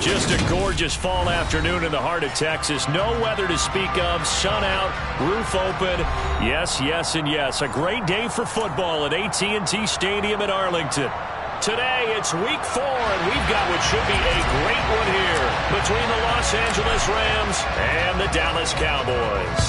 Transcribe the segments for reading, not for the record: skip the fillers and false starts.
Just a gorgeous fall afternoon in the heart of Texas. No weather to speak of. Sun out, roof open. Yes, yes, and yes. A great day for football at AT&T Stadium in Arlington. Today, it's week 4, and we've got what should be a great one here between the Los Angeles Rams and the Dallas Cowboys.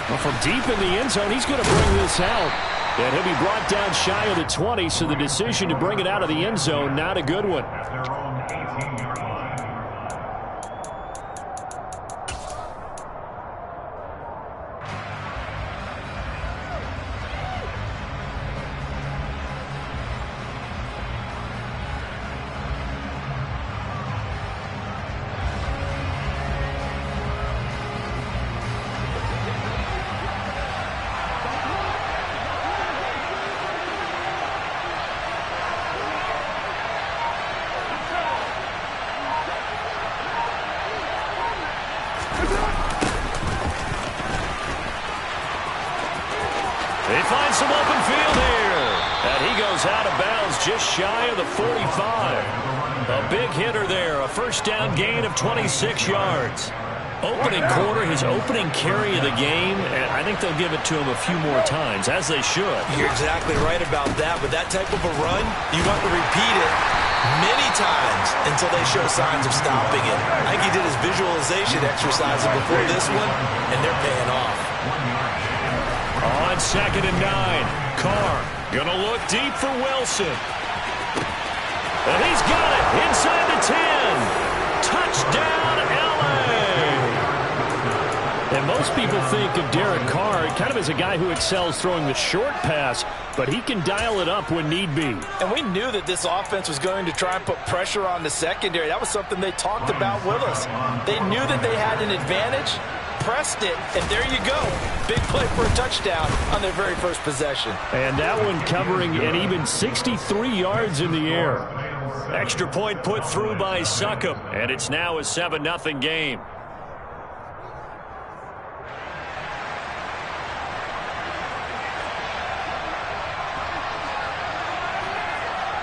Well, from deep in the end zone, he's going to bring this out. And he'll be brought down shy of the 20, so the decision to bring it out of the end zone, not a good one. He finds some open field here. And he goes out of bounds just shy of the 45. A big hitter there. A first down gain of 26 yards. Opening quarter, his opening carry of the game, and I think they'll give it to him a few more times, as they should. You're exactly right about that. With that type of a run, you want to repeat it many times until they show signs of stopping it. I think he did his visualization exercises before this one, and they're paying off. On 2nd and 9, Carr gonna look deep for Wilson. And he's got it inside the 10. Touchdown, LA. And most people think of Derek Carr kind of as a guy who excels throwing the short pass, but he can dial it up when need be. And we knew that this offense was going to try and put pressure on the secondary. That was something they talked about with us. They knew that they had an advantage, pressed it, and there you go. Big play for a touchdown on their very first possession. And that one covering an even 63 yards in the air. Extra point put through by Succop, and it's now a 7-0 game.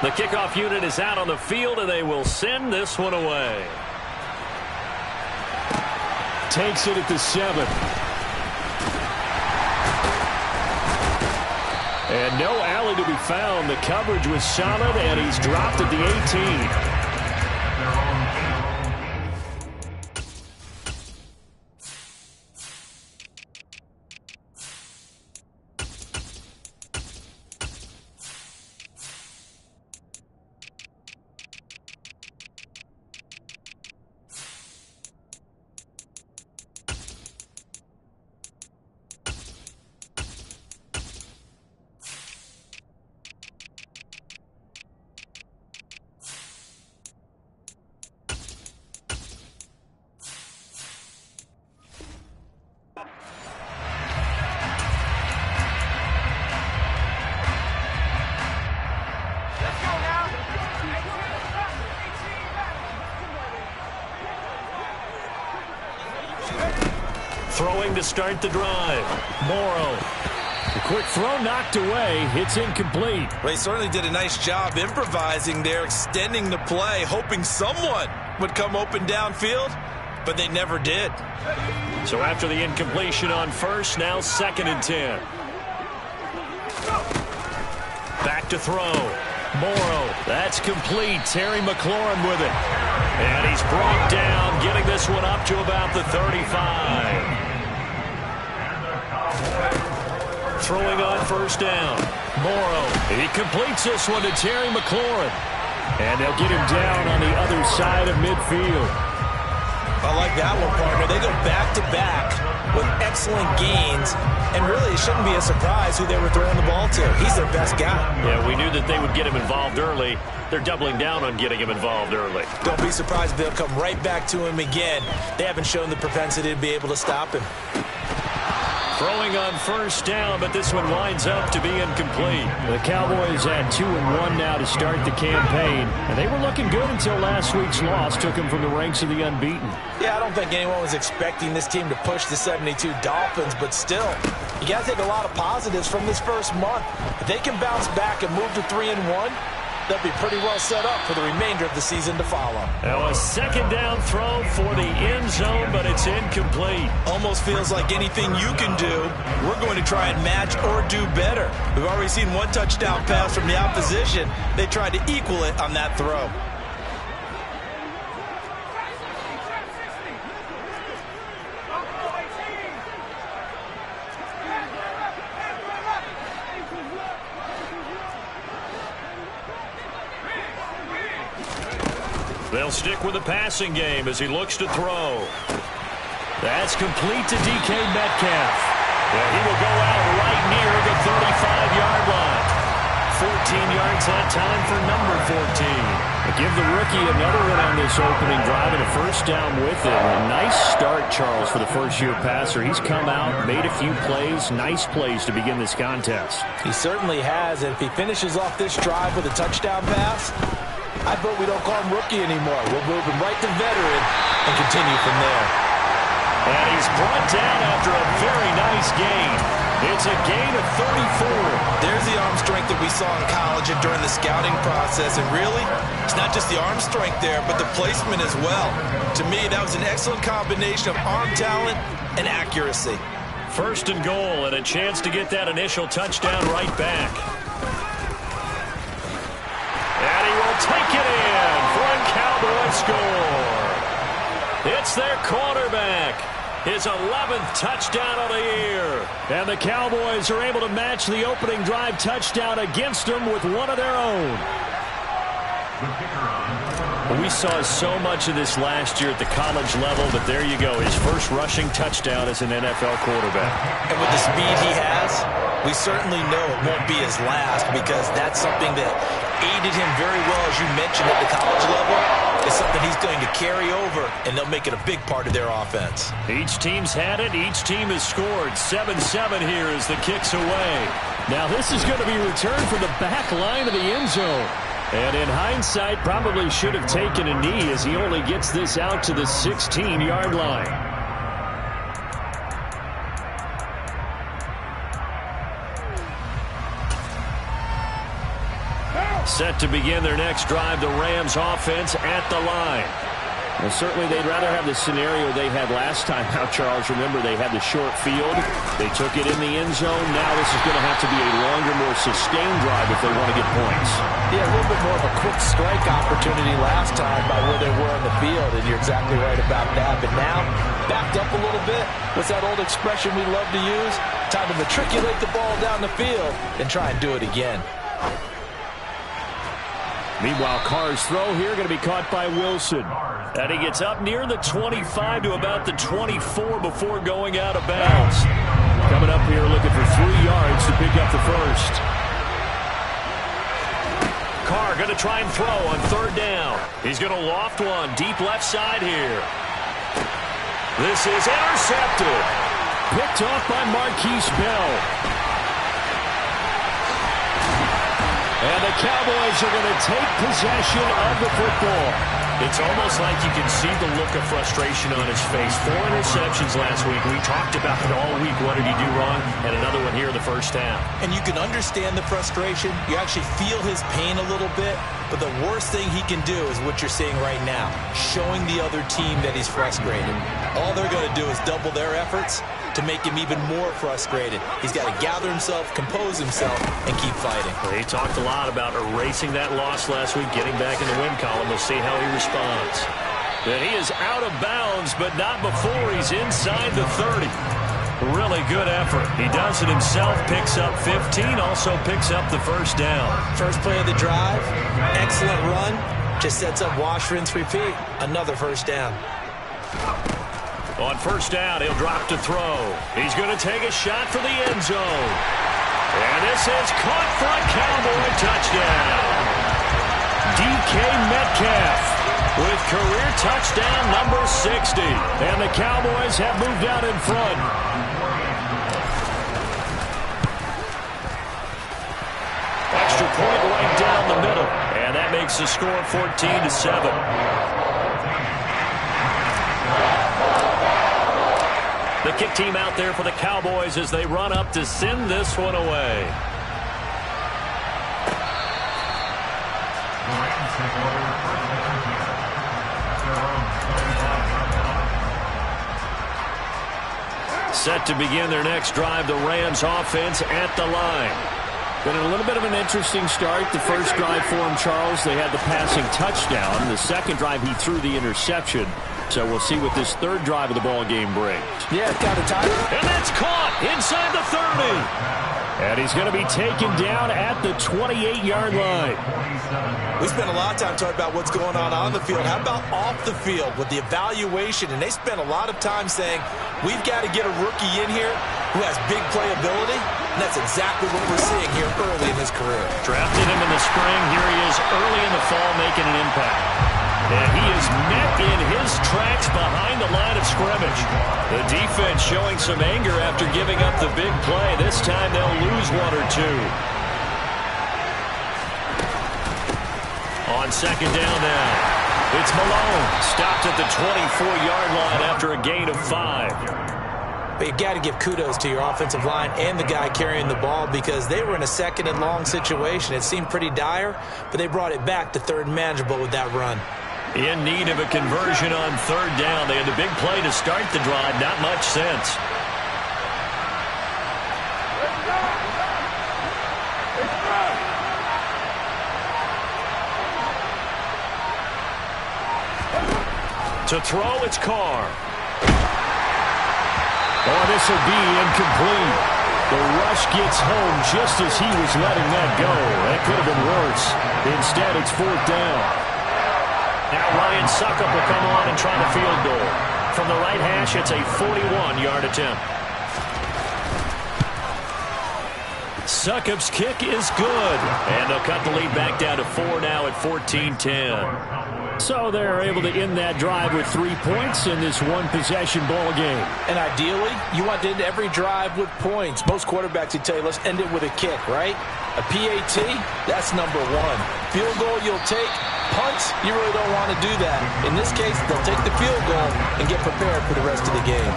The kickoff unit is out on the field, and they will send this one away. Takes it at the 7. And no alley to be found. The coverage was solid, and he's dropped at the 18. Throwing to start the drive. Morrow. The quick throw knocked away. It's incomplete. Well, he certainly did a nice job improvising there, extending the play, hoping someone would come open downfield, but they never did. So after the incompletion on first, now 2nd and 10. Back to throw. Morrow. That's complete. Terry McLaurin with it. And he's brought down, getting this one up to about the 35. Throwing on first down. Morrow. He completes this one to Terry McLaurin. And they'll get him down on the other side of midfield. I like that one, partner. They go back-to-back with excellent gains, and really it shouldn't be a surprise who they were throwing the ball to. He's their best guy. Yeah, we knew that they would get him involved early. They're doubling down on getting him involved early. Don't be surprised if they'll come right back to him again. They haven't shown the propensity to be able to stop him. Throwing on first down, but this one winds up to be incomplete. The Cowboys had 2-1 now to start the campaign, and they were looking good until last week's loss took them from the ranks of the unbeaten. Yeah, I don't think anyone was expecting this team to push the 72 Dolphins, but still, You got to take a lot of positives from this first month. If they can bounce back and move to 3-1, they'll be pretty well set up for the remainder of the season to follow. Now a second down throw for the end zone, but it's incomplete. Almost feels like anything you can do, we're going to try and match or do better. We've already seen one touchdown pass from the opposition. They tried to equal it on that throw. They'll stick with the passing game as he looks to throw. That's complete to DK Metcalf. Yeah, he will go out right near the 35-yard line. 14 yards that time for number 14. Give the rookie another one on this opening drive and a first down with it. A nice start, Charles, for the first-year passer. He's come out, made a few plays, nice plays to begin this contest. He certainly has, and if he finishes off this drive with a touchdown pass, I bet we don't call him rookie anymore. We'll move him right to veteran and continue from there. And he's brought down after a very nice gain. It's a gain of 34. There's the arm strength that we saw in college and during the scouting process. And really, it's not just the arm strength there, but the placement as well. To me, that was an excellent combination of arm talent and accuracy. First and goal, and a chance to get that initial touchdown right back. And he will take it in for a Cowboy score. It's their quarterback. His 11th touchdown of the year. And the Cowboys are able to match the opening drive touchdown against them with one of their own. We saw so much of this last year at the college level, but there you go. His first rushing touchdown as an NFL quarterback. And with the speed he has, we certainly know it won't be his last, because that's something that aided him very well, as you mentioned, at the college level. It's something he's going to carry over, and they'll make it a big part of their offense. Each team's had it. Each team has scored. 7-7 here as the kick's away. Now this is going to be returned from the back line of the end zone. And in hindsight, probably should have taken a knee, as he only gets this out to the 16-yard line. Set to begin their next drive, the Rams offense at the line. Well, certainly they'd rather have the scenario they had last time. Now, Charles, remember, they had the short field. They took it in the end zone. Now this is going to have to be a longer, more sustained drive if they want to get points. Yeah, a little bit more of a quick strike opportunity last time by where they were on the field, and you're exactly right about that. But now, backed up a little bit. What's that old expression we love to use? Time to matriculate the ball down the field and try and do it again. Meanwhile, Carr's throw here going to be caught by Wilson. And he gets up near the 25 to about the 24 before going out of bounds. Coming up here looking for 3 yards to pick up the first. Carr going to try and throw on third down. He's going to loft one deep left side here. This is intercepted. Picked off by Marquise Bell. And the Cowboys are going to take possession of the football. It's almost like you can see the look of frustration on his face. 4 interceptions last week. We talked about it all week. What did he do wrong? And another one here in the first half. And you can understand the frustration. You actually feel his pain a little bit. But the worst thing he can do is what you're seeing right now, showing the other team that he's frustrated. All they're going to do is double their efforts to make him even more frustrated. He's got to gather himself, compose himself, and keep fighting. Well, he talked a lot about erasing that loss last week, getting back in the win column. We'll see how he responds. But he is out of bounds, but not before he's inside the 30. Really good effort. He does it himself, picks up 15, also picks up the first down. First play of the drive, excellent run. Just sets up wash, rinse, repeat. Another first down. On first down, he'll drop to throw. He's going to take a shot for the end zone. And this is caught for a Cowboy touchdown. DK Metcalf with career touchdown number 60. And the Cowboys have moved out in front. Extra point right down the middle. And that makes the score 14-7. The kick team out there for the Cowboys as they run up to send this one away. Set to begin their next drive, the Rams offense at the line. Been a little bit of an interesting start. The first drive for him, Charles, they had the passing touchdown. The second drive, he threw the interception. So we'll see what this third drive of the ball game brings. Yeah, kind of tight. And that's caught inside the 30. And he's going to be taken down at the 28-yard line. We spent a lot of time talking about what's going on the field. How about off the field with the evaluation? And they spent a lot of time saying, we've got to get a rookie in here who has big playability. And that's exactly what we're seeing here early in his career. Drafted him in the spring. Here he is early in the fall making an impact. And he is met in his tracks behind the line of scrimmage. The defense showing some anger after giving up the big play. This time they'll lose one or two. On second down now, it's Malone. Stopped at the 24-yard line after a gain of 5. But you've got to give kudos to your offensive line and the guy carrying the ball because they were in a second and long situation. It seemed pretty dire, but they brought it back to third and manageable with that run. In need of a conversion on third down. They had the big play to start the drive. Not much sense. To throw, it's Carr. Oh, this will be incomplete. The rush gets home just as he was letting that go. That could have been worse. Instead, it's fourth down. Now Ryan Succop will come on and try the field goal. From the right hash, it's a 41-yard attempt. Succop's kick is good. And they'll cut the lead back down to 4 now at 14-10. So they're able to end that drive with 3 points in this one-possession ball game. And ideally, you want to end every drive with points. Most quarterbacks would tell you, let's end it with a kick, right? A PAT, that's number one. Field goal you'll take. Punts, you really don't want to do that. In this case, they'll take the field goal and get prepared for the rest of the game.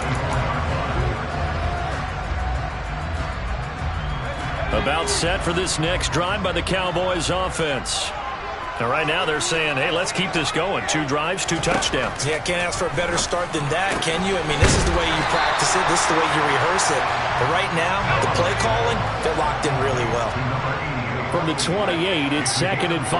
About set for this next drive by the Cowboys offense. Now, right now, they're saying, hey, let's keep this going. 2 drives, 2 touchdowns. Yeah, can't ask for a better start than that, can you? I mean, this is the way you practice it. This is the way you rehearse it. But right now, the play calling, they're locked in really well. From the 28, it's 2nd and 5.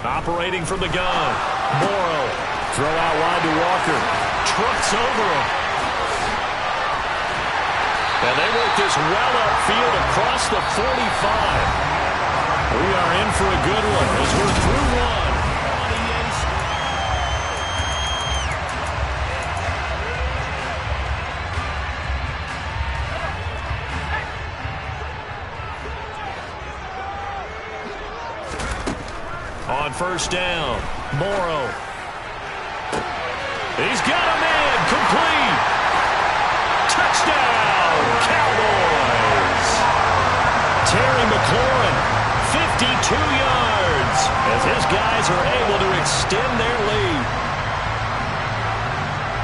Operating from the gun. Morrow. Throw out wide to Walker. Trucks over him. And they work this well upfield across the 45. We are in for a good one as we're through one. On first down, Morrow. He's got a man, complete. Touchdown, Cowboys. Terry McLaurin, 52 yards, as his guys are able to extend their lead.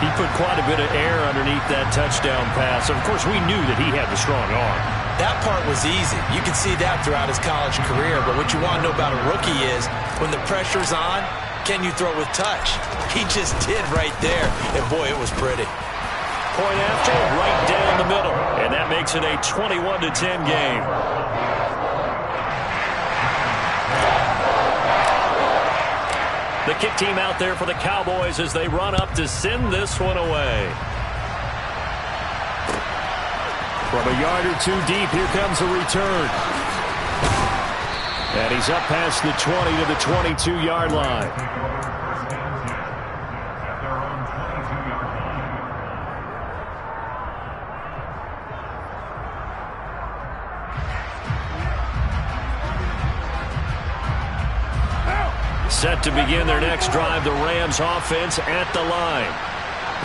He put quite a bit of air underneath that touchdown pass. Of course, we knew that he had the strong arm. That part was easy. You can see that throughout his college career. But what you want to know about a rookie is when the pressure's on, can you throw with touch? He just did right there. And, boy, it was pretty. Point after, right down the middle. And that makes it a 21-10 game. The kick team out there for the Cowboys as they run up to send this one away. From a yard or 2 deep, here comes a return. And he's up past the 20 to the 22-yard line. Set to begin their next drive, the Rams offense at the line.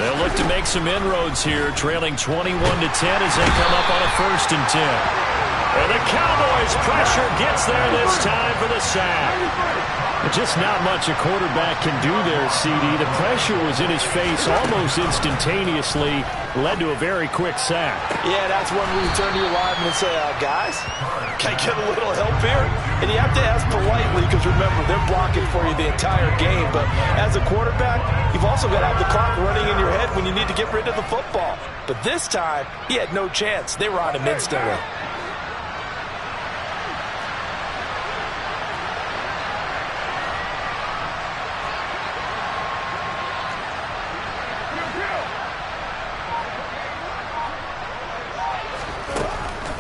They'll look to make some inroads here, trailing 21-10 as they come up on a 1st and 10. And the Cowboys as pressure gets there this time for the sack. Just not much a quarterback can do there, CD. The pressure was in his face almost instantaneously, led to a very quick sack. Yeah, that's when we turn to your lineman and say, guys, can I get a little help here? And you have to ask politely because, remember, they're blocking for you the entire game. But as a quarterback, you've also got to have the clock running in your head when you need to get rid of the football. But this time, he had no chance. They were on him instantly.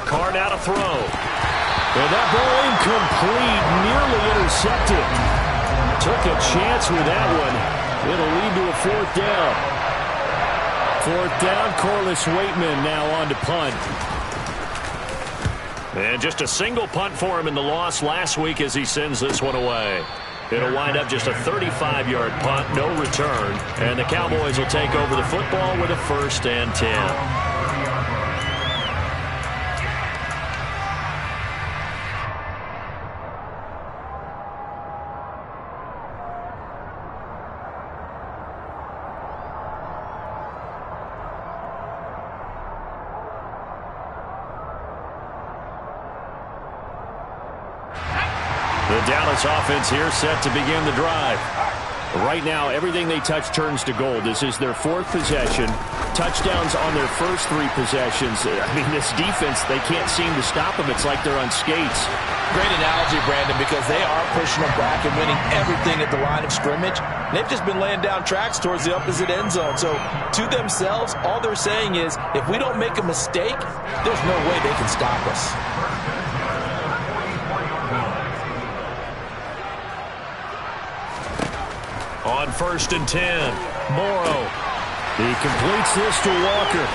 Carr now to throw. And that ball incomplete, nearly intercepted. Took a chance with that one. It'll lead to a fourth down. Fourth down, Corliss Waitman now on to punt. And just a single punt for him in the loss last week as he sends this one away. It'll wind up just a 35-yard punt, no return. And the Cowboys will take over the football with a 1st and 10. The Dallas offense here set to begin the drive. Right now, everything they touch turns to gold. This is their 4th possession. Touchdowns on their first 3 possessions. I mean, this defense, they can't seem to stop them. It's like they're on skates. Great analogy, Brandon, because they are pushing them back and winning everything at the line of scrimmage. They've just been laying down tracks towards the opposite end zone. So, to themselves, all they're saying is, if we don't make a mistake, there's no way they can stop us. On 1st and 10, Morrow. He completes this to Walker.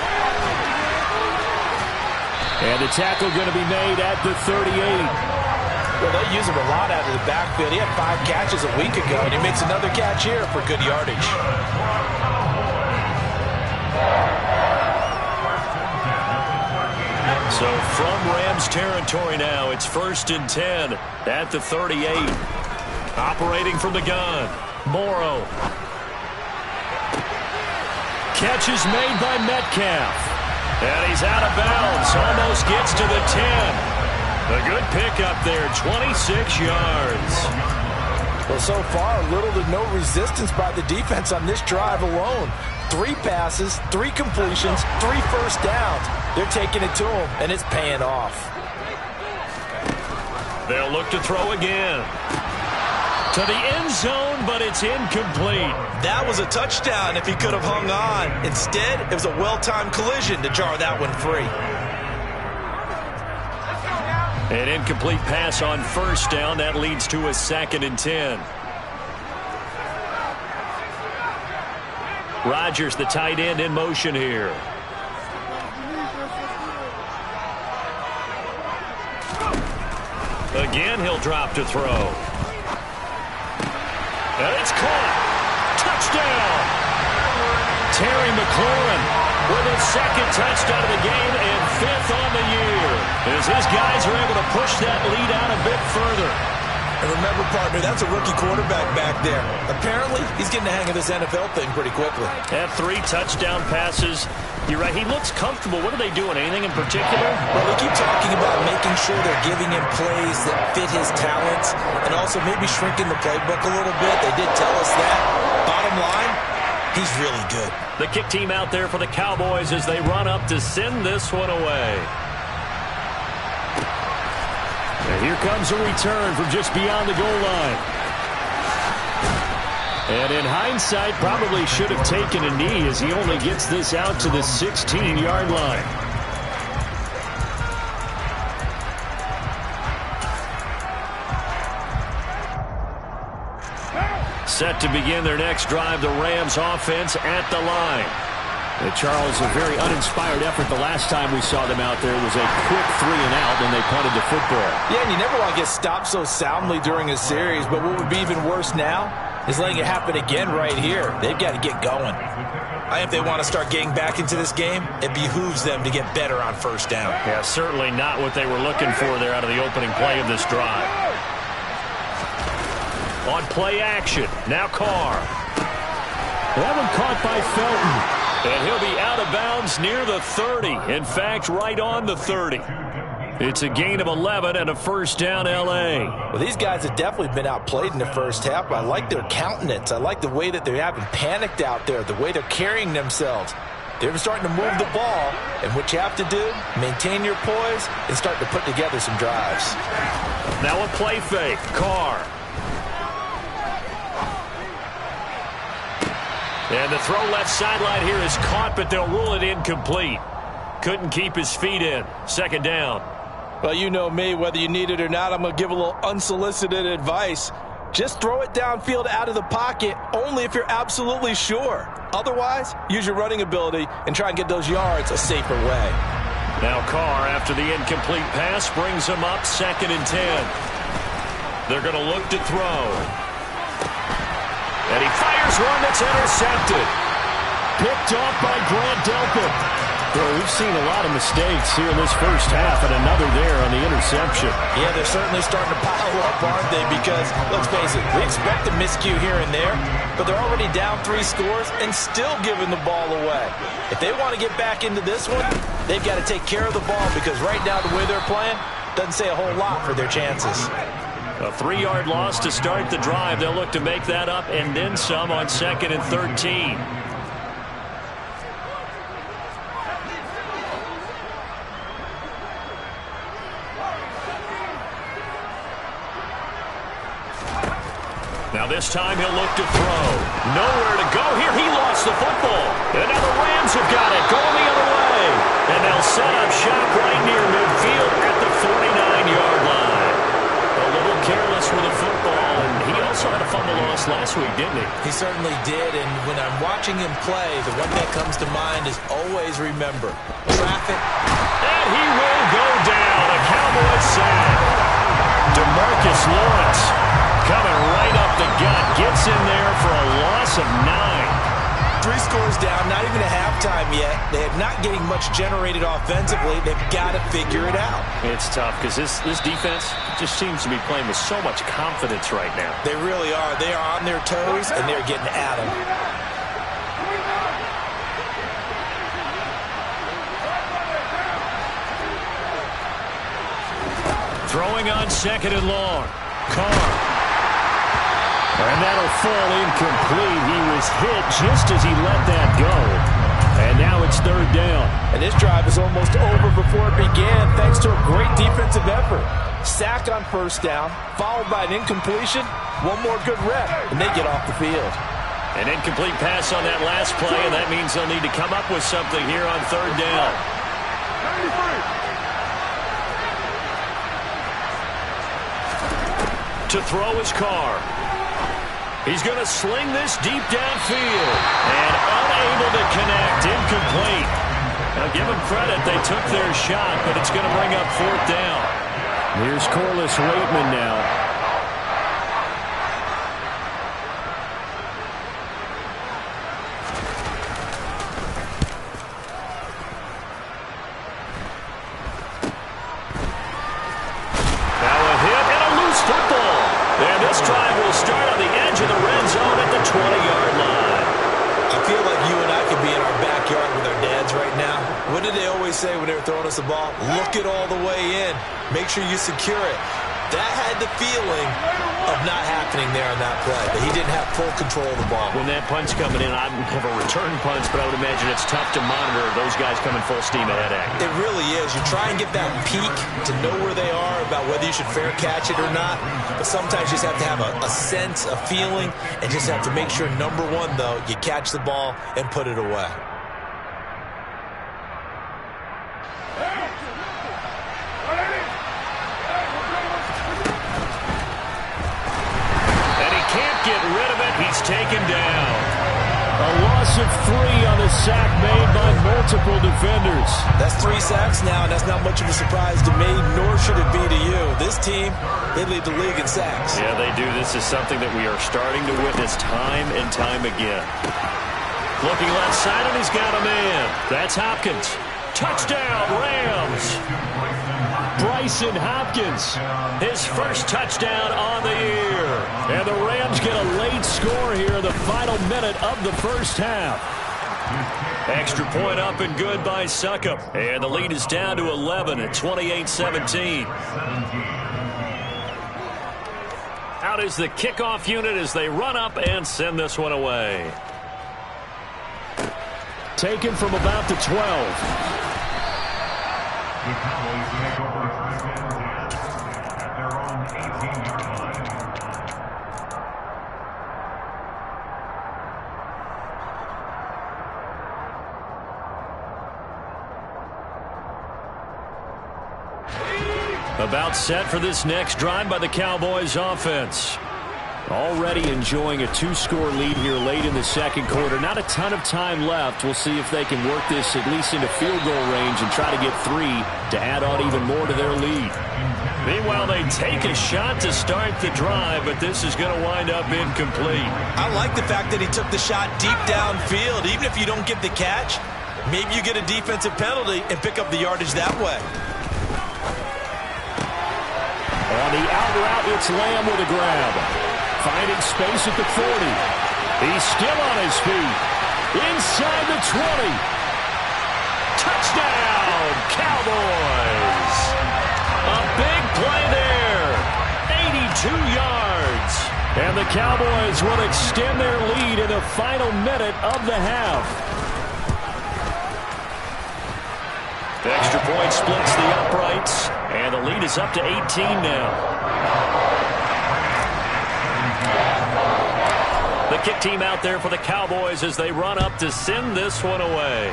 And the tackle going to be made at the 38. Well, they use him a lot out of the backfield. He had 5 catches a week ago, and he makes another catch here for good yardage. So from Rams territory now, it's 1st and 10 at the 38. Operating from the gun, Morrow. Catch is made by Metcalf. And he's out of bounds. Almost gets to the 10. A good pickup there, 26 yards. Well, so far, little to no resistance by the defense on this drive alone. 3 passes, 3 completions, 3 first downs. They're taking it to him, and it's paying off. They'll look to throw again. To the end zone, but it's incomplete. That was a touchdown if he could have hung on. Instead, it was a well-timed collision to jar that one free. An incomplete pass on 1st down. That leads to a 2nd and 10. Rodgers, the tight end, in motion here. Again, he'll drop to throw. And it's caught. Touchdown. Terry McLaurin with his 2nd touchdown of the game and 5th on the year, as his guys are able to push that lead out a bit further. And remember, partner, that's a rookie quarterback back there. Apparently, he's getting the hang of this NFL thing pretty quickly. Had 3 touchdown passes. You're right, he looks comfortable. What are they doing? Anything in particular? Well, they keep talking about making sure they're giving him plays that fit his talents and also maybe shrinking the playbook a little bit. They did tell us that. Bottom line, he's really good. The kick team out there for the Cowboys as they run up to send this one away. And here comes a return from just beyond the goal line. And in hindsight, probably should have taken a knee as he only gets this out to the 16-yard line. Set to begin their next drive, the Rams offense at the line. Charles, a very uninspired effort. The last time we saw them out there was a quick 3 and out, and they punted the football. Yeah, and you never want to get stopped so soundly during a series, but what would be even worse now is letting it happen again right here. They've got to get going. If they want to start getting back into this game, it behooves them to get better on first down. Yeah, certainly not what they were looking for there out of the opening play of this drive. On play action, now Carr. That one caught by Felton. And he'll be out of bounds near the 30. In fact, right on the 30. It's a gain of 11 and a first down, L.A. Well, these guys have definitely been outplayed in the first half. I like their countenance. I like the way that they haven't panicked out there, the way they're carrying themselves. They're starting to move the ball, and what you have to do, maintain your poise and start to put together some drives. Now a play fake, Carr. And the throw left sideline here is caught, but they'll rule it incomplete. Couldn't keep his feet in. Second down. Well, you know me, whether you need it or not, I'm going to give a little unsolicited advice. Just throw it downfield out of the pocket, only if you're absolutely sure. Otherwise, use your running ability and try and get those yards a safer way. Now Carr, after the incomplete pass, brings him up 2nd and 10. They're going to look to throw. And he fires one that's intercepted. Picked off by Grant Delpit. Well, we've seen a lot of mistakes here in this first half, and another there on the interception. Yeah, they're certainly starting to pile up, aren't they? Because, let's face it, we expect a miscue here and there, but they're already down 3 scores and still giving the ball away. If they want to get back into this one, they've got to take care of the ball, because right now the way they're playing doesn't say a whole lot for their chances. A 3-yard loss to start the drive. They'll look to make that up and then some on 2nd and 13. Now this time he'll look to throw. Nowhere to go here. He lost the football. And now the Rams have got it. Going the other way. And they'll set up shop right near midfield at the 49-yard line. A little careless with the football. And he also had a fumble loss last week, didn't he? He certainly did. And when I'm watching him play, the one that comes to mind is always remember. Traffic. And he will go down. A Cowboy sack. DeMarcus Lawrence coming right up the gut. Gets in there for a loss of 9. 3 scores down, not even a halftime yet. They're not getting much generated offensively. They've got to figure it out. It's tough because this defense just seems to be playing with so much confidence right now. They really are. They are on their toes, and they're getting at them. Throwing on 2nd and long. Carr. And that'll fall incomplete. He was hit just as he let that go. And now it's 3rd down. And this drive is almost over before it began, thanks to a great defensive effort. Sack on first down, followed by an incompletion. One more good rep, and they get off the field. An incomplete pass on that last play, and that means they'll need to come up with something here on 3rd down. To throw is Carr. He's going to sling this deep downfield. And unable to connect. Incomplete. Now give them credit. They took their shot, but it's going to bring up 4th down. Here's Corliss Waitman now. Now a hit and a loose football. And this drive will start on the edge of the red zone at the 20-yard line. I feel like you and I could be in our backyard with our dads right now. What did they always say when they were throwing us the ball? Look it all the way in. Make sure you secure it. That had the feeling of not happening there on that play. But he didn't have full control of the ball. When that punch coming in, I don't have a return punch, but I would imagine it's tough to monitor those guys coming full steam ahead at you. It really is. You try and get that peek to know where they are, about whether you should fair catch it or not. But sometimes you just have to have a sense, a feeling, and just have to make sure, number one, though, you catch the ball and put it away. Get rid of it. He's taken down. A loss of 3 on the sack made by multiple defenders. That's 3 sacks now, and that's not much of a surprise to me, nor should it be to you. This team, they lead the league in sacks. Yeah, they do. This is something that we are starting to witness time and time again. Looking left side, and he's got a man. That's Hopkins. Touchdown, Rams. Bryson Hopkins, his first touchdown on the year. And the Rams get a late score here in the final minute of the first half. Extra point up and good by Succop. And the lead is down to 11 at 28-17. Out is the kickoff unit as they run up and send this one away. Taken from about the 12. The Cowboys take over first and 10 at their own 18-yard line. About set for this next drive by the Cowboys offense. Already enjoying a 2-score lead here late in the second quarter. Not a ton of time left. We'll see if they can work this at least into field goal range and try to get 3 to add on even more to their lead. Meanwhile, they take a shot to start the drive, but this is going to wind up incomplete. I like the fact that he took the shot deep downfield. Even if you don't get the catch, maybe you get a defensive penalty and pick up the yardage that way. On the out route, it's Lamb with a grab. Finding space at the 40. He's still on his feet. Inside the 20. Touchdown, Cowboys. A big play there. 82 yards. And the Cowboys will extend their lead in the final minute of the half. The extra point splits the uprights, and the lead is up to 18 now. The kick team out there for the Cowboys as they run up to send this one away.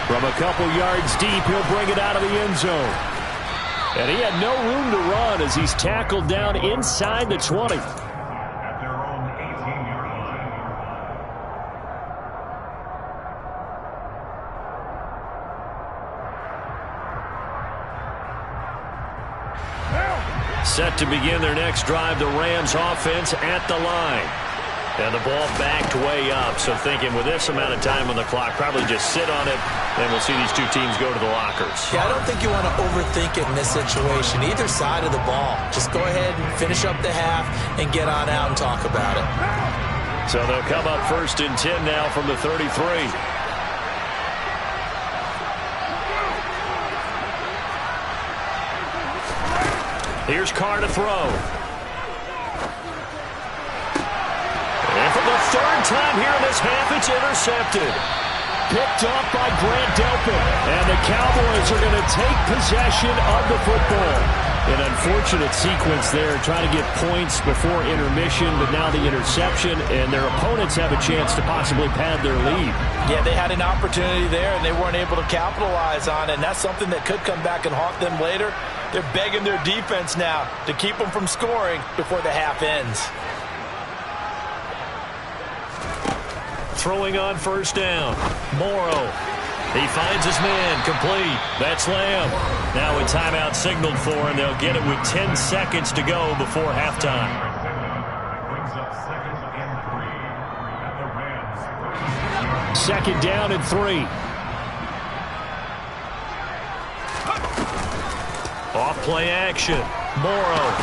From a couple yards deep, he'll bring it out of the end zone. And he had no room to run as he's tackled down inside the 20. At their own 18-yard line. Set to begin their next drive, the Rams offense at the line. And the ball backed way up, so thinking with this amount of time on the clock, probably just sit on it, and we'll see these two teams go to the lockers. Yeah, I don't think you want to overthink it in this situation, either side of the ball. Just go ahead and finish up the half and get on out and talk about it. So they'll come up 1st and 10 now from the 33. Here's Carr to throw. And for the 3rd time here in this half, it's intercepted. Picked off by Grant Delpit. And the Cowboys are going to take possession of the football. An unfortunate sequence there, trying to get points before intermission, but now the interception, and their opponents have a chance to possibly pad their lead. Yeah, they had an opportunity there, and they weren't able to capitalize on it, and that's something that could come back and haunt them later. They're begging their defense now to keep them from scoring before the half ends. Throwing on 1st down. Morrow. He finds his man, complete. That's Lamb. Now a timeout signaled for, and they'll get it with 10 seconds to go before halftime. Brings up 2nd and 3 at the Rams. 2nd down and 3. Off play action. Morrow.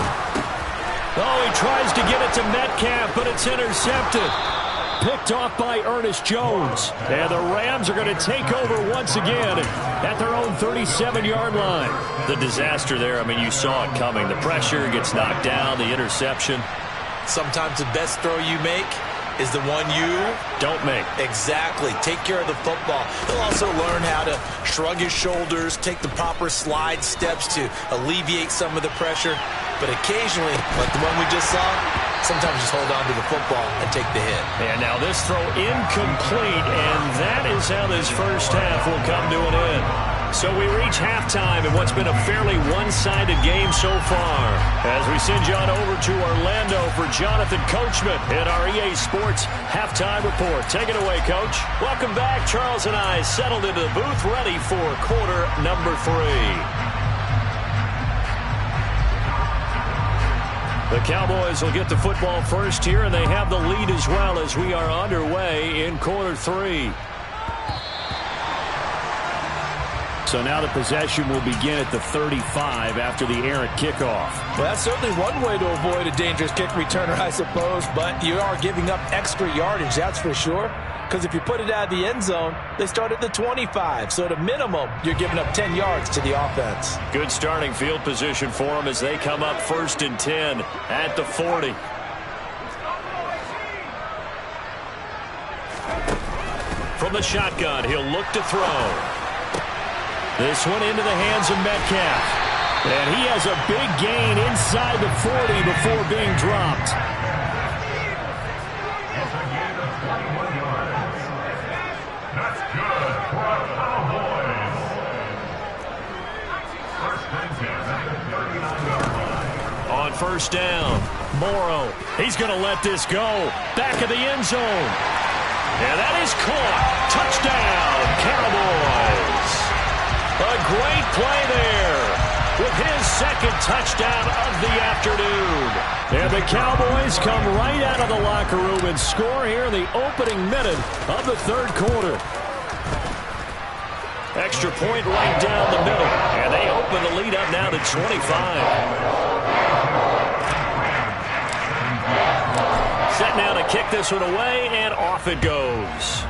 Oh, he tries to get it to Metcalf, but it's intercepted. Picked off by Ernest Jones. And the Rams are going to take over once again at their own 37-yard line. The disaster there, I mean, you saw it coming. The pressure gets knocked down, the interception. Sometimes the best throw you make is the one you don't make. Exactly. Take care of the football. He'll also learn how to shrug his shoulders, take the proper slide steps to alleviate some of the pressure. But occasionally, like the one we just saw, sometimes just hold on to the football and take the hit. And now this throw incomplete, and that is how this first half will come to an end. So we reach halftime in what's been a fairly one-sided game so far. As we send you on over to Orlando for Jonathan Coachman in our EA Sports Halftime Report. Take it away, Coach. Welcome back. Charles and I settled into the booth ready for quarter number 3. The Cowboys will get the football first here, and they have the lead as well as we are underway in quarter 3. So now the possession will begin at the 35 after the errant kickoff. Well, that's certainly one way to avoid a dangerous kick returner, I suppose, but you are giving up extra yardage, that's for sure. Because if you put it out of the end zone, they start at the 25. So at a minimum, you're giving up 10 yards to the offense. Good starting field position for them as they come up 1st and 10 at the 40. From the shotgun, he'll look to throw. This one into the hands of Metcalf. And he has a big gain inside the 40 before being dropped. It's a gain of 21 yards. That's good for a Cowboys. First and 10 at the 39-yard line. On 1st down, Morrow. He's going to let this go. Back of the end zone. And that is caught. Touchdown, Cowboys. A great play there with his 2nd touchdown of the afternoon. And the Cowboys come right out of the locker room and score here in the opening minute of the 3rd quarter. Extra point right down the middle. And they open the lead up now to 25. Set now to kick this one away, and off it goes.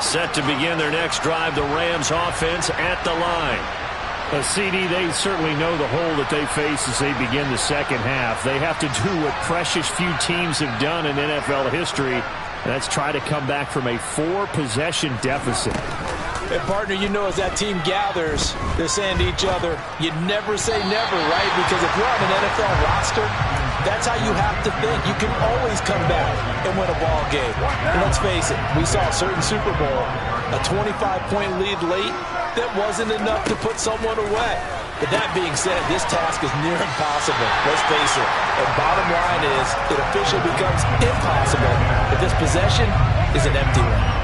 Set to begin their next drive, the Rams offense at the line. CD, they certainly know the hole that they face as they begin the 2nd half. They have to do what precious few teams have done in NFL history. That's try to come back from a 4-possession deficit. Hey, partner, you know as that team gathers, they're saying to each other, you never say never, right? Because if you're on an NFL roster, that's how you have to think. You can always come back and win a ball game. And let's face it, we saw a certain Super Bowl, a 25-point lead late, that wasn't enough to put someone away. But that being said, this task is near impossible. Let's face it. And bottom line is, it officially becomes impossible if this possession is an empty one.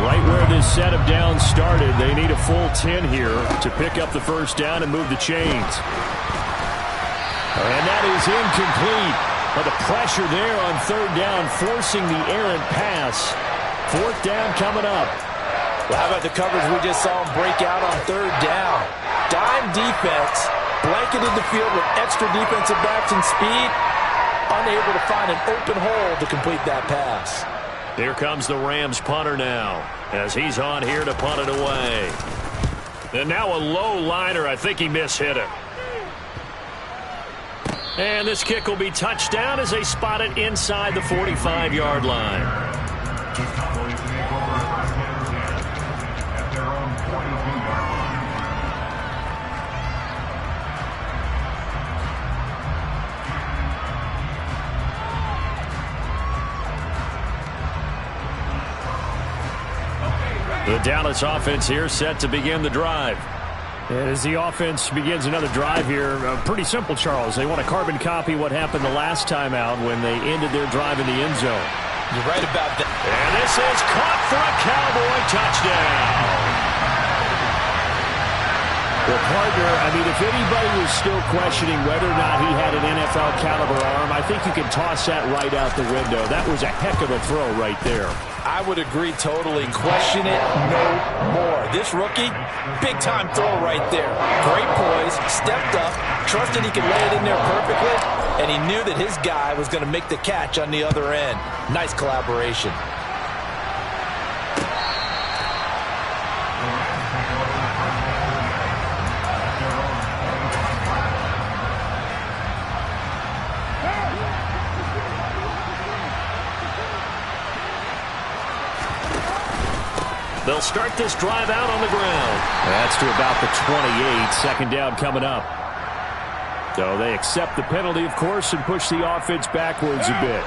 Right where this set of downs started, they need a full 10 here to pick up the 1st down and move the chains. And that is incomplete. But the pressure there on 3rd down, forcing the errant pass. 4th down coming up. Well, how about the coverage we just saw him break out on 3rd down? Dime defense, blanketed the field with extra defensive backs and speed, unable to find an open hole to complete that pass. Here comes the Rams punter now as he's on here to punt it away. And now a low liner. I think he mishit it. And this kick will be touchdown as they spot it inside the 45-yard line. The Cowboys take over 1st and 10 at their own 42-yard line. The Dallas offense here set to begin the drive. And as the offense begins another drive here, pretty simple, Charles. They want to carbon copy what happened the last time out when they ended their drive in the end zone. You're right about that. And this is caught for a Cowboy touchdown. Well, partner, I mean, if anybody was still questioning whether or not he had an NFL caliber arm, I think you can toss that right out the window. That was a heck of a throw right there. I would agree totally. Question it no more. This rookie, big-time throw right there. Great poise, stepped up, trusted he could lay it in there perfectly, and he knew that his guy was going to make the catch on the other end. Nice collaboration. They'll start this drive out on the ground. That's to about the 28. 2nd down coming up. So they accept the penalty, of course, and push the offense backwards a bit.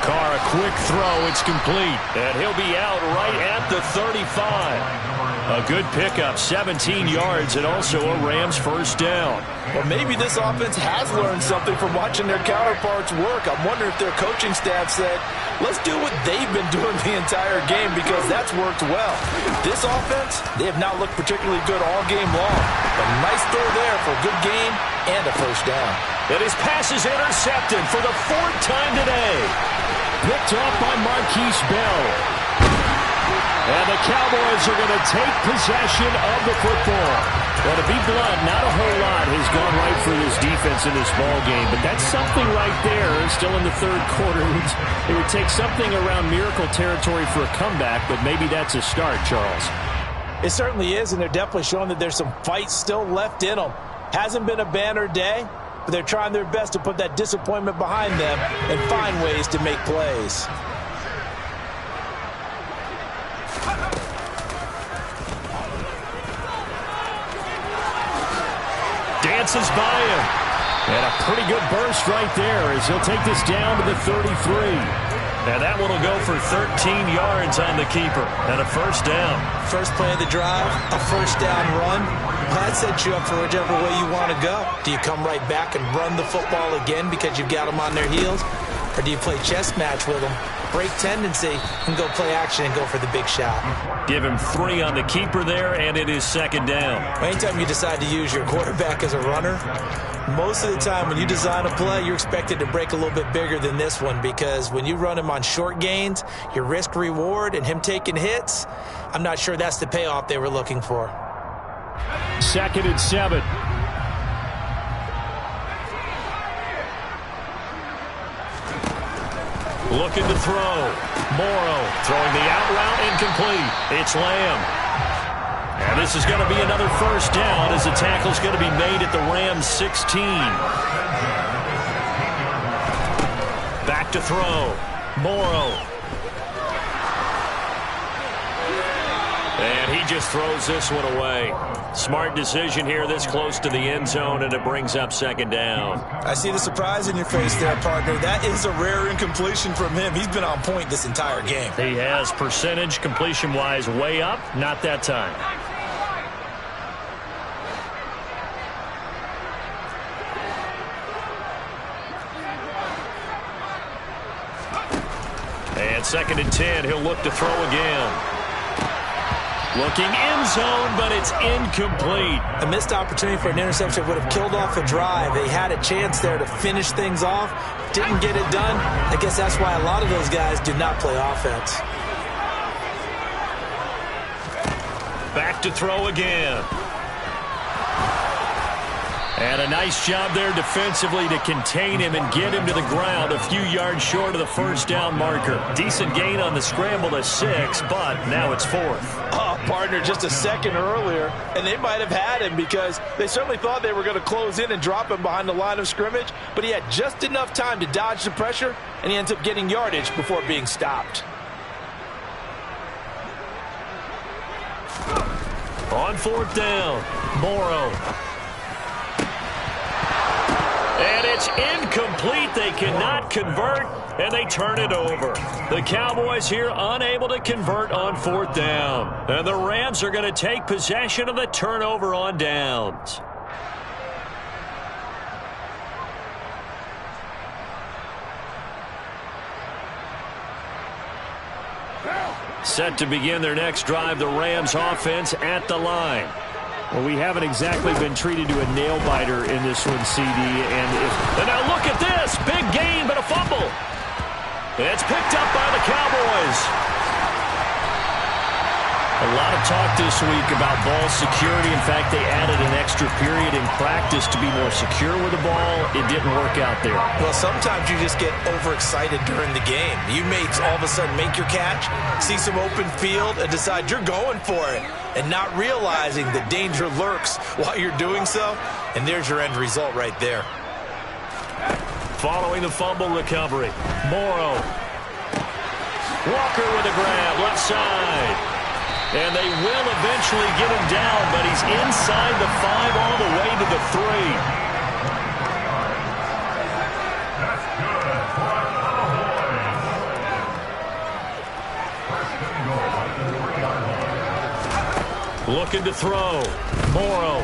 Carr, a quick throw. It's complete. And he'll be out right at the 35. A good pickup, 17 yards, and also a Rams first down. Well, maybe this offense has learned something from watching their counterparts work. I'm wondering if their coaching staff said, let's do what they've been doing the entire game because that's worked well. This offense, they have not looked particularly good all game long. A nice throw there for a good gain and a first down. And his pass is intercepted for the 4th time today. Picked off by Marquise Bell. And the Cowboys are going to take possession of the football. Well, to be blunt, not a whole lot has gone right for this defense in this ball game, but that's something right there. Still in the 3rd quarter. It would take something around miracle territory for a comeback, but maybe that's a start, Charles. It certainly is, and they're definitely showing that there's some fight still left in them. Hasn't been a banner day, but they're trying their best to put that disappointment behind them and find ways to make plays. Dances by him. And a pretty good burst right there as he'll take this down to the 33. And that one will go for 13 yards on the keeper and a first down. First play of the drive, a first down run. That sets you up for whichever way you want to go. Do you come right back and run the football again because you've got them on their heels? Or do you play chess match with them, break tendency, and go play action and go for the big shot? Give him 3 on the keeper there, and it is second down. Anytime you decide to use your quarterback as a runner, most of the time when you design a play, you're expected to break a little bit bigger than this one because when you run him on short gains, your risk-reward and him taking hits, I'm not sure that's the payoff they were looking for. 2nd and 7. Looking to throw. Morrow throwing the out route incomplete. It's Lamb. And this is going to be another first down as the tackle's going to be made at the Rams 16. Back to throw. Morrow. And he just throws this one away. Smart decision here this close to the end zone, and it brings up second down. I see the surprise in your face there, partner. That is a rare incompletion from him. He's been on point this entire game. He has percentage completion-wise way up. Not that time. And 2nd and 10. He'll look to throw again. Looking end zone, but it's incomplete. A missed opportunity for an interception would have killed off a drive. They had a chance there to finish things off. Didn't get it done. I guess that's why a lot of those guys do not play offense. Back to throw again. And a nice job there defensively to contain him and get him to the ground a few yards short of the first down marker. Decent gain on the scramble to 6, but now it's 4th. Oh, partner, just a second earlier, and they might have had him because they certainly thought they were going to close in and drop him behind the line of scrimmage, but he had just enough time to dodge the pressure, and he ends up getting yardage before being stopped. On 4th down, Morrow. And it's incomplete. They cannot convert, and they turn it over. The Cowboys here unable to convert on 4th down. And the Rams are going to take possession of the turnover on downs. Set to begin their next drive, the Rams offense at the line. Well, we haven't exactly been treated to a nail-biter in this one, CD. And now look at this. Big gain, but a fumble. It's picked up by the Cowboys. A lot of talk this week about ball security. In fact, they added an extra period in practice to be more secure with the ball. It didn't work out there. Well, sometimes you just get overexcited during the game. You may all of a sudden make your catch, see some open field, and decide you're going for it, and not realizing the danger lurks while you're doing so. And there's your end result right there. Following the fumble recovery, Morrow. Walker with a grab, left side. And they will eventually get him down, but he's inside the 5 all the way to the 3. Looking to throw. Morrow.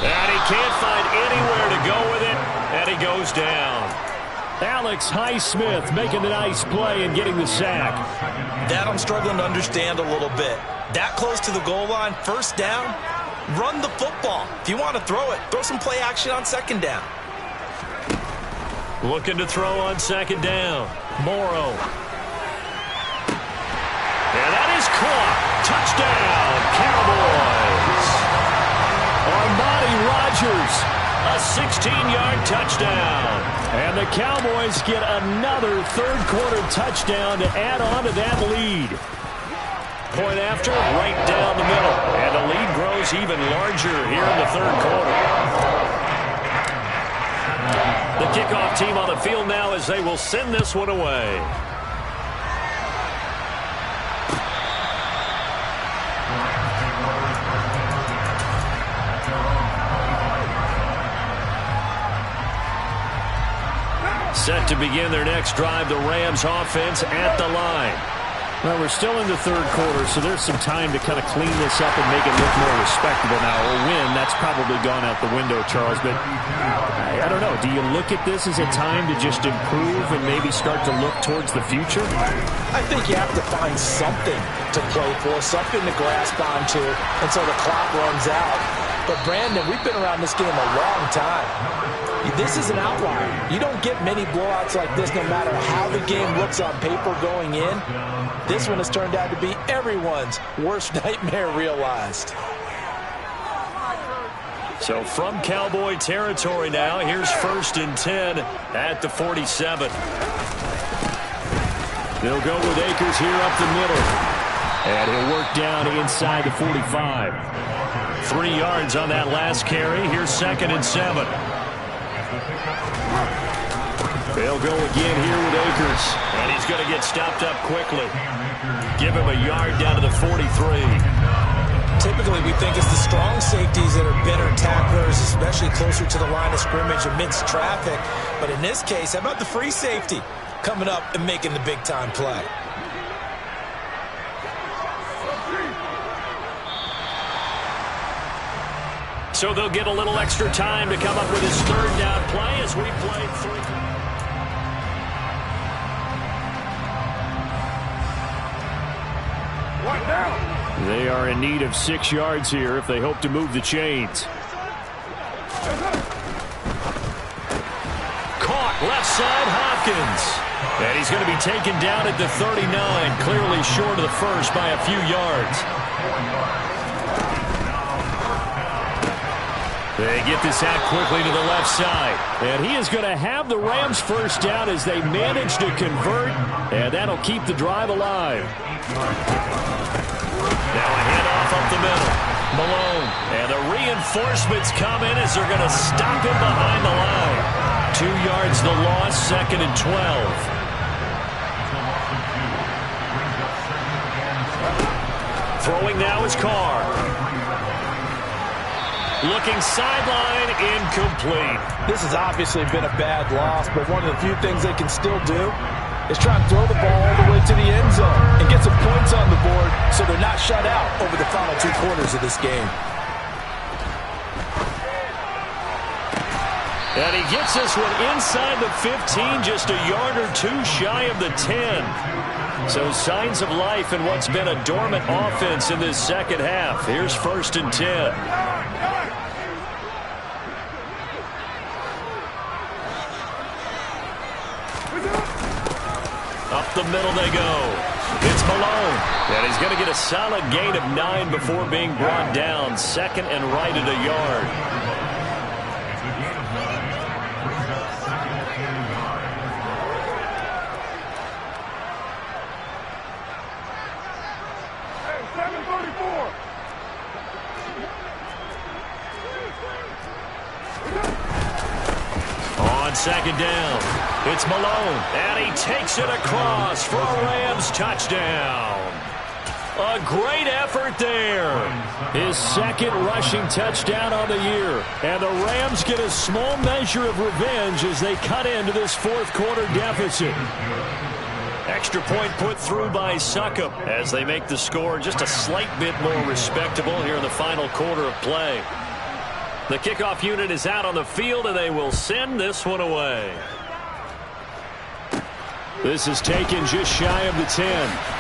And he can't find anywhere to go with it, and he goes down. Alex Highsmith making the nice play and getting the sack. That I'm struggling to understand a little bit. That close to the goal line, first down, run the football. If you want to throw it, throw some play action on second down. Looking to throw on second down. Morrow. And that is caught. Touchdown, Cowboys. Armani Rogers, a 16-yard touchdown. And the Cowboys get another third-quarter touchdown to add on to that lead. Point after, right down the middle. And the lead grows even larger here in the third quarter. The kickoff team on the field now as they will send this one away. Set to begin their next drive, the Rams offense at the line. Well, we're still in the third quarter, so there's some time to kind of clean this up and make it look more respectable now. Or win, that's probably gone out the window, Charles. But I don't know. Do you look at this as a time to just improve and maybe start to look towards the future? I think you have to find something to play for, something to grasp onto until the clock runs out. But, Brandon, we've been around this game a long time. This is an outlier. You don't get many blowouts like this no matter how the game looks on paper going in. This one has turned out to be everyone's worst nightmare realized. So from Cowboy territory now, here's 1st and 10 at the 47. They'll go with Akers here up the middle. And he'll work down inside the 45. 3 yards on that last carry. Here's 2nd and 7. They'll go again here with Akers. And he's going to get stopped up quickly. Give him a yard down to the 43. Typically, we think it's the strong safeties that are better tacklers, especially closer to the line of scrimmage amidst traffic. But in this case, how about the free safety coming up and making the big-time play? So they'll get a little extra time to come up with his 3rd down play as we play 3. They are in need of 6 yards here if they hope to move the chains. Caught left side, Hopkins. And he's going to be taken down at the 39, clearly short of the first by a few yards. They get this out quickly to the left side. And he is going to have the Rams first down as they manage to convert. And that'll keep the drive alive. Now a handoff up the middle. Malone. And the reinforcements come in as they're going to stop him behind the line. 2 yards the loss, 2nd and 12. Throwing now is Carr. Looking sideline, incomplete. This has obviously been a bad loss, but one of the few things they can still do is try and throw the ball all the way to the end zone and get some points on the board so they're not shut out over the final 2 quarters of this game. And he gets this one inside the 15, just a yard or 2 shy of the 10. So signs of life in what's been a dormant offense in this second half. Here's 1st and 10. Up the middle they go. It's Malone. And he's going to get a solid gain of 9 before being brought down. 2nd and right at a yard. On 2nd down, it's Malone, and he takes it across for a Rams touchdown. A great effort there. His 2nd rushing touchdown on the year. And the Rams get a small measure of revenge as they cut into this 4th quarter deficit. Extra point put through by Succop as they make the score just a slight bit more respectable here in the final quarter of play. The kickoff unit is out on the field, and they will send this one away. This is taken just shy of the 10.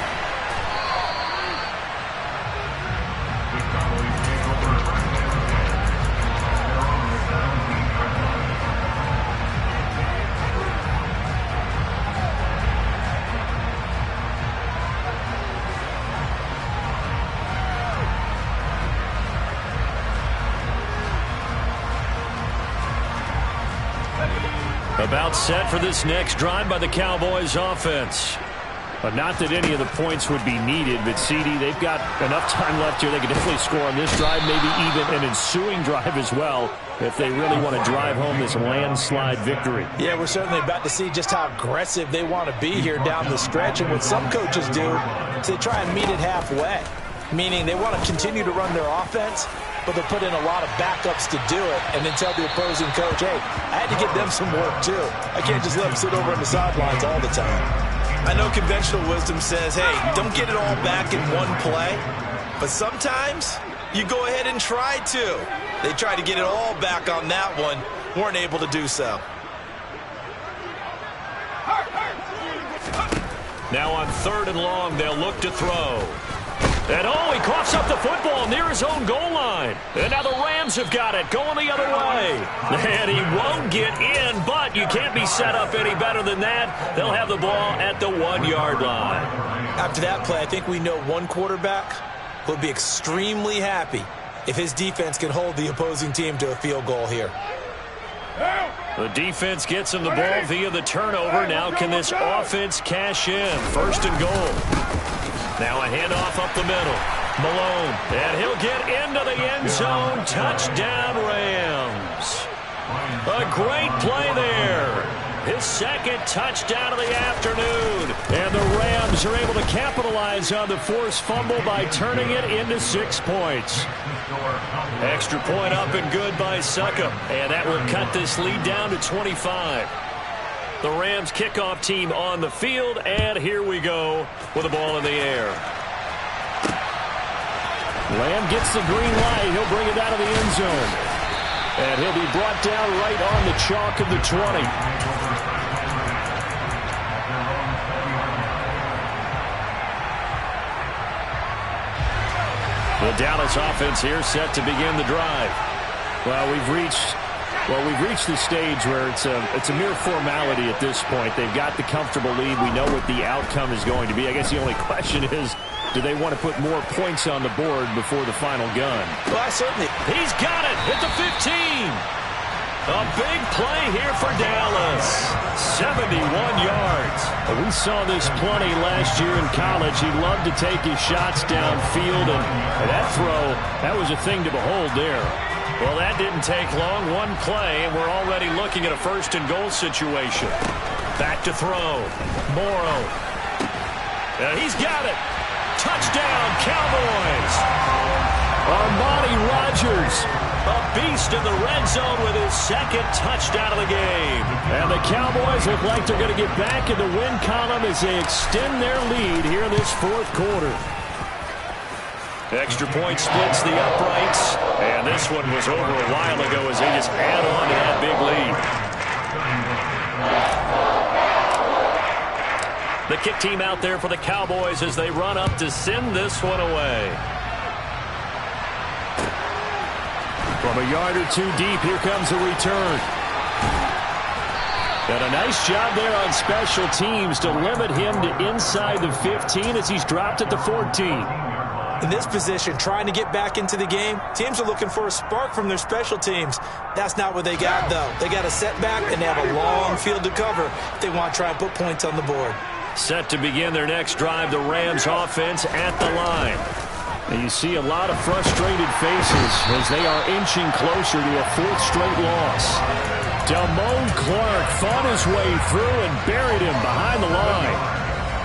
About set for this next drive by the Cowboys offense. But not that any of the points would be needed, but CD, they've got enough time left here. They can definitely score on this drive, maybe even an ensuing drive as well, if they really want to drive home this landslide victory. Yeah, we're certainly about to see just how aggressive they want to be here down the stretch. And what some coaches do is they try and meet it halfway, meaning they want to continue to run their offense, but they'll put in a lot of backups to do it and then tell the opposing coach, hey, I had to give them some work too. I can't just let them sit over on the sidelines all the time. I know conventional wisdom says, hey, don't get it all back in one play, but sometimes you go ahead and try to. They tried to get it all back on that one, weren't able to do so. Now on 3rd and long, they'll look to throw. And oh, he coughs up the football near his own goal line. And now the Rams have got it, going the other way. And he won't get in, but you can't be set up any better than that. They'll have the ball at the 1-yard line. After that play, I think we know one quarterback will be extremely happy if his defense can hold the opposing team to a field goal here. The defense gets him the ball via the turnover. Now can this offense cash in? 1st and goal. Now a handoff up the middle. Malone, and he'll get into the end zone. Touchdown, Rams. A great play there. His 2nd touchdown of the afternoon. And the Rams are able to capitalize on the forced fumble by turning it into 6 points. Extra point up and good by Succop. And that will cut this lead down to 25. The Rams kickoff team on the field, and here we go with the ball in the air. Lamb gets the green light. He'll bring it out of the end zone. And he'll be brought down right on the chalk of the 20. The Dallas offense here set to begin the drive. Well, we've reached the stage where it's a mere formality at this point. They've got the comfortable lead. We know what the outcome is going to be. I guess the only question is, do they want to put more points on the board before the final gun? Well, he's got it at the 15. A big play here for Dallas. 71 yards. We saw this plenty last year in college. He loved to take his shots downfield, and that throw, that was a thing to behold there. Well, that didn't take long. One play, and we're already looking at a 1st and goal situation. Back to throw. Morrow. And he's got it. Touchdown, Cowboys. Armani Rogers. A beast in the red zone with his 2nd touchdown of the game. And the Cowboys look like they're going to get back in the win column as they extend their lead here in this 4th quarter. Extra point splits the uprights, and this one was over a while ago as they just add on to that big lead. The kick team out there for the Cowboys as they run up to send this one away. From a yard or 2 deep, here comes a return. And a nice job there on special teams to limit him to inside the 15 as he's dropped at the 14. In this position, trying to get back into the game, teams are looking for a spark from their special teams. That's not what they got, though. They got a setback, and they have a long field to cover if they want to try and put points on the board. Set to begin their next drive, the Rams offense at the line. And you see a lot of frustrated faces as they are inching closer to a 4th straight loss. Damone Clark fought his way through and buried him behind the line.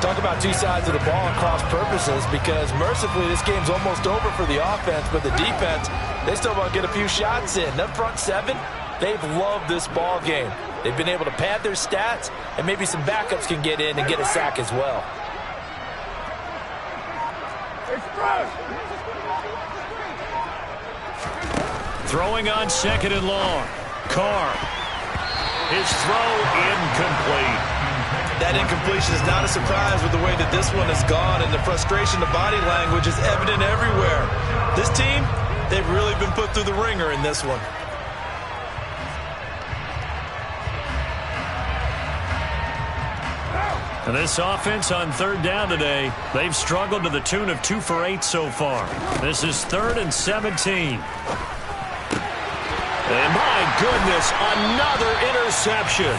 Talk about 2 sides of the ball and cross purposes, because mercifully this game's almost over for the offense, but the defense, they still want to get a few shots in. That front 7, they've loved this ball game. They've been able to pad their stats, and maybe some backups can get in and get a sack as well. Throwing on 2nd and long. Carr. His throw incomplete. That incompletion is not a surprise with the way that this one has gone, and the frustration, the body language is evident everywhere. This team, they've really been put through the ringer in this one. And this offense on 3rd down today, they've struggled to the tune of 2 for 8 so far. This is 3rd and 17. And my goodness, another interception.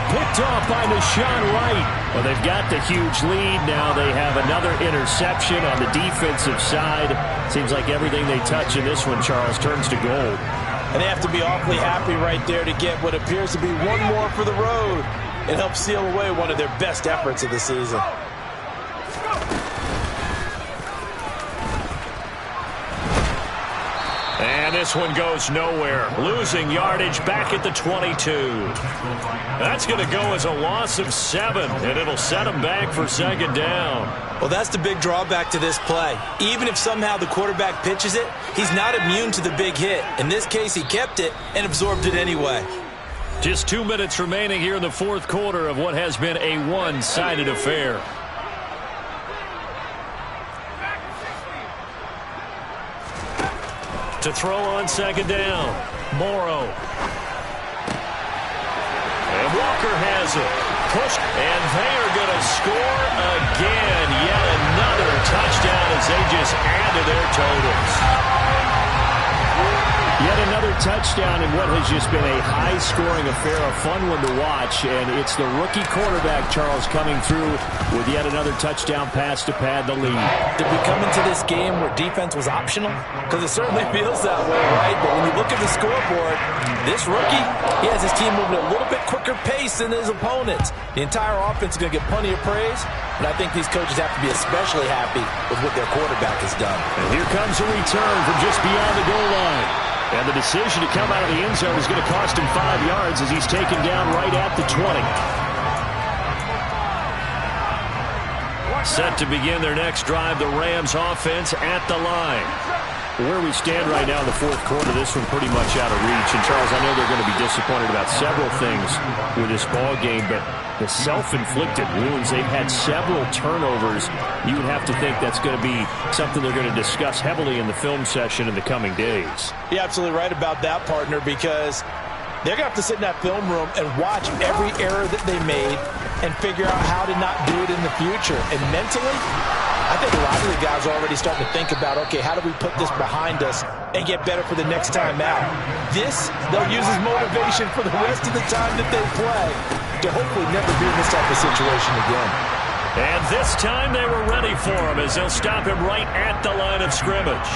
Picked off by Deshaun Wright. Well, they've got the huge lead. Now they have another interception on the defensive side. Seems like everything they touch in this one, Charles, turns to gold. And they have to be awfully happy right there to get what appears to be one more for the road. It helps seal away one of their best efforts of the season. And this one goes nowhere. Losing yardage back at the 22. That's going to go as a loss of 7, and it'll set them back for 2nd down. Well, that's the big drawback to this play. Even if somehow the quarterback pitches it, he's not immune to the big hit. In this case, he kept it and absorbed it anyway. Just 2 minutes remaining here in the 4th quarter of what has been a one-sided affair. To throw on 2nd down, Morrow. And Walker has it. Pushed, and they are going to score again. Yet another touchdown as they just add to their totals. Yet another touchdown in what has just been a high-scoring affair, a fun one to watch. And it's the rookie quarterback, Charles, coming through with yet another touchdown pass to pad the lead. Did we come into this game where defense was optional? Because it certainly feels that way, right? But when you look at the scoreboard, this rookie, he has his team moving at a little bit quicker pace than his opponents. The entire offense is going to get plenty of praise, but I think these coaches have to be especially happy with what their quarterback has done. And here comes a return from just beyond the goal line. And the decision to come out of the end zone is going to cost him 5 yards as he's taken down right at the 20. Set to begin their next drive, the Rams offense at the line. Where we stand right now in the 4th quarter, this one pretty much out of reach. And, Charles, I know they're going to be disappointed about several things with this ball game, but the self-inflicted wounds, they've had several turnovers. You would have to think that's going to be something they're going to discuss heavily in the film session in the coming days. You're absolutely right about that, partner, because they're going to have to sit in that film room and watch every error that they made and figure out how to not do it in the future. And mentally, I think a lot of the guys are already starting to think about, okay, how do we put this behind us and get better for the next time out? This, they'll use as motivation for the rest of the time that they play to hopefully never be in this type of situation again. And this time they were ready for him as they'll stop him right at the line of scrimmage.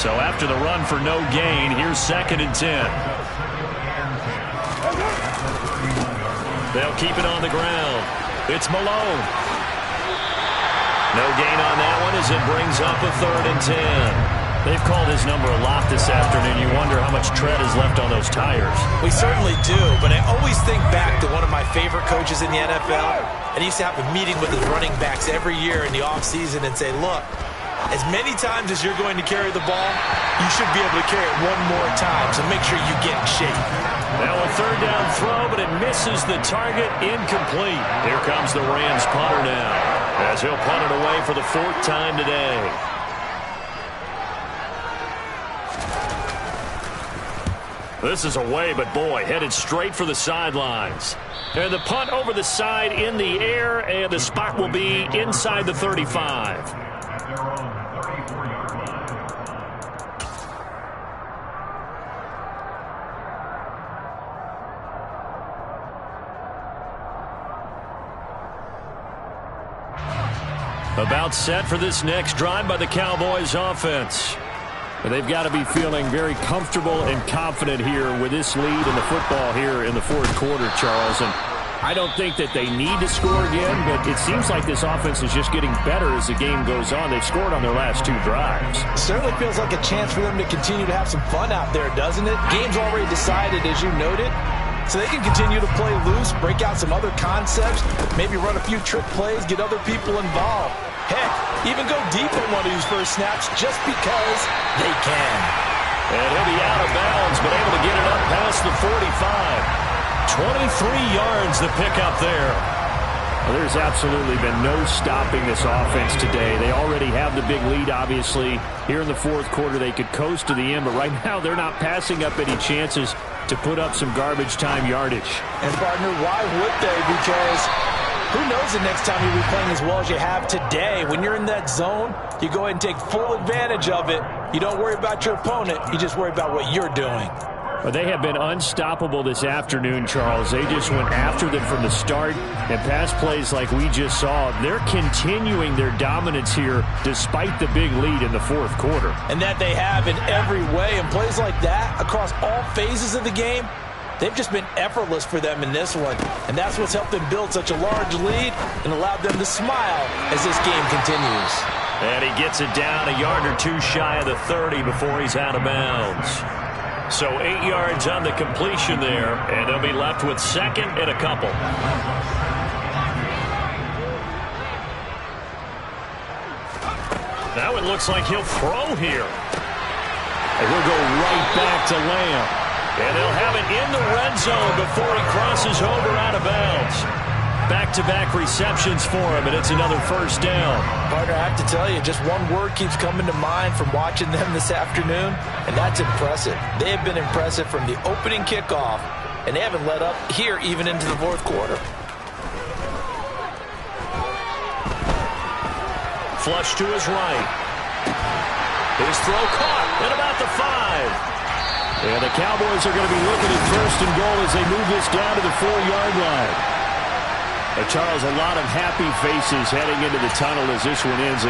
So after the run for no gain, here's 2nd and 10. They'll keep it on the ground. It's Malone. No gain on that one as it brings up a 3rd and 10. They've called his number a lot this afternoon. You wonder how much tread is left on those tires. We certainly do, but I always think back to one of my favorite coaches in the NFL, and he used to have a meeting with his running backs every year in the offseason and say, look, as many times as you're going to carry the ball, you should be able to carry it one more time, so make sure you get in shape. Now a 3rd down throw, but it misses the target, incomplete. Here comes the Rams punter now, as he'll punt it away for the 4th time today. This is away, but boy, headed straight for the sidelines. And the punt over the side in the air, and the spot will be inside the 35. About set for this next drive by the Cowboys offense. They've got to be feeling very comfortable and confident here with this lead in the football here in the 4th quarter, Charles. And I don't think that they need to score again, but it seems like this offense is just getting better as the game goes on. They've scored on their last 2 drives. It certainly feels like a chance for them to continue to have some fun out there, doesn't it? Game's already decided, as you noted. so they can continue to play loose, break out some other concepts, maybe run a few trick plays, get other people involved. Heck, even go deep on one of these first snaps just because they can. And he'll be out of bounds, but able to get it up past the 45. 23 yards the pickup there. Well, there's absolutely been no stopping this offense today. They already have the big lead, obviously. Here in the fourth quarter, they could coast to the end, but right now they're not passing up any chances to put up some garbage time yardage. And, partner, why would they? Because who knows the next time you'll be playing as well as you have today. When you're in that zone, you go ahead and take full advantage of it. You don't worry about your opponent. You just worry about what you're doing. Well, they have been unstoppable this afternoon, Charles. They just went after them from the start, and pass plays like we just saw. They're continuing their dominance here despite the big lead in the fourth quarter. And that they have in every way. And plays like that across all phases of the game, they've just been effortless for them in this one. And that's what's helped them build such a large lead and allowed them to smile as this game continues. And he gets it down a yard or two shy of the 30 before he's out of bounds. So 8 yards on the completion there, and they'll be left with second and a couple. Now it looks like he'll throw here. And he'll go right back to Lamb. And they'll have it in the red zone before he crosses over out of bounds. Back-to-back receptions for him, and it's another first down. Partner, I have to tell you, just one word keeps coming to mind from watching them this afternoon, and that's impressive. They have been impressive from the opening kickoff, and they haven't let up here even into the fourth quarter. Flush to his right. His throw caught at about the 5. And the Cowboys are going to be looking at first and goal as they move this down to the 4-yard line. Charles, a lot of happy faces heading into the tunnel as this one ends.